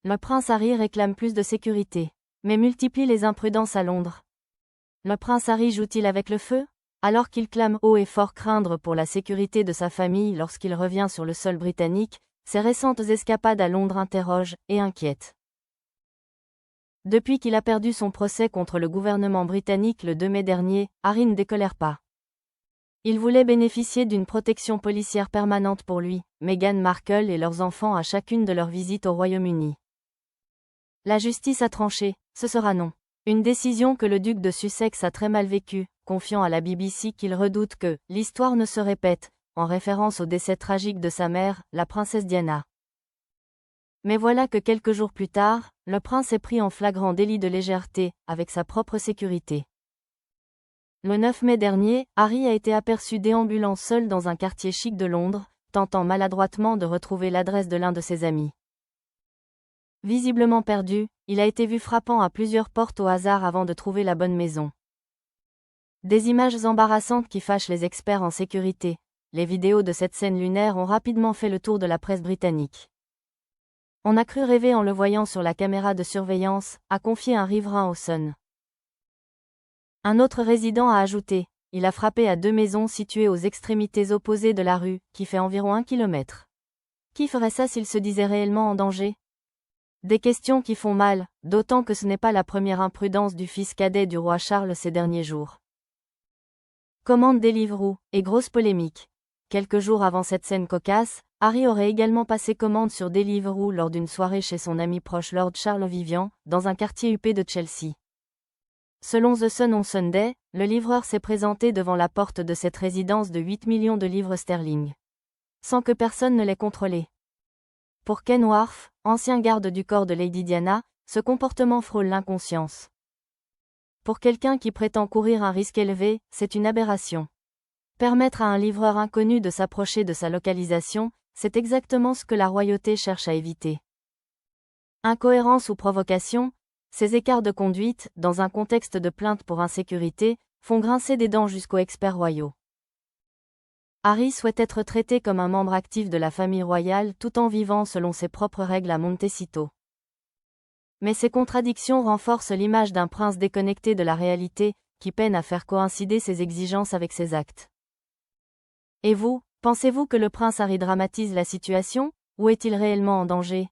Le prince Harry réclame plus de sécurité, mais multiplie les imprudences à Londres. Le prince Harry joue-t-il avec le feu? Alors qu'il clame haut et fort craindre pour la sécurité de sa famille lorsqu'il revient sur le sol britannique, ses récentes escapades à Londres interrogent et inquiètent. Depuis qu'il a perdu son procès contre le gouvernement britannique le 2 mai dernier, Harry ne décolère pas. Il voulait bénéficier d'une protection policière permanente pour lui, Meghan Markle et leurs enfants à chacune de leurs visites au Royaume-Uni. La justice a tranché, ce sera non. Une décision que le duc de Sussex a très mal vécue, confiant à la BBC qu'il redoute que « l'histoire ne se répète », en référence au décès tragique de sa mère, la princesse Diana. Mais voilà que quelques jours plus tard, le prince est pris en flagrant délit de légèreté, avec sa propre sécurité. Le 9 mai dernier, Harry a été aperçu déambulant seul dans un quartier chic de Londres, tentant maladroitement de retrouver l'adresse de l'un de ses amis. Visiblement perdu, il a été vu frappant à plusieurs portes au hasard avant de trouver la bonne maison. Des images embarrassantes qui fâchent les experts en sécurité. Les vidéos de cette scène lunaire ont rapidement fait le tour de la presse britannique. On a cru rêver en le voyant sur la caméra de surveillance, a confié un riverain au Sun. Un autre résident a ajouté, il a frappé à 2 maisons situées aux extrémités opposées de la rue, qui fait environ 1 kilomètre. Qui ferait ça s'il se disait réellement en danger? Des questions qui font mal, d'autant que ce n'est pas la première imprudence du fils cadet du roi Charles ces derniers jours. Commande Deliveroo, et grosse polémique. Quelques jours avant cette scène cocasse, Harry aurait également passé commande sur Deliveroo lors d'une soirée chez son ami proche Lord Charles Vivian, dans un quartier huppé de Chelsea. Selon The Sun on Sunday, le livreur s'est présenté devant la porte de cette résidence de 8 millions de livres sterling. Sans que personne ne l'ait contrôlé. Pour Ken Wharf, ancien garde du corps de Lady Diana, ce comportement frôle l'inconscience. Pour quelqu'un qui prétend courir un risque élevé, c'est une aberration. Permettre à un livreur inconnu de s'approcher de sa localisation, c'est exactement ce que la royauté cherche à éviter. Incohérence ou provocation, ces écarts de conduite, dans un contexte de plainte pour insécurité, font grincer des dents jusqu'aux experts royaux. Harry souhaite être traité comme un membre actif de la famille royale tout en vivant selon ses propres règles à Montecito. Mais ces contradictions renforcent l'image d'un prince déconnecté de la réalité, qui peine à faire coïncider ses exigences avec ses actes. Et vous, pensez-vous que le prince Harry dramatise la situation, ou est-il réellement en danger?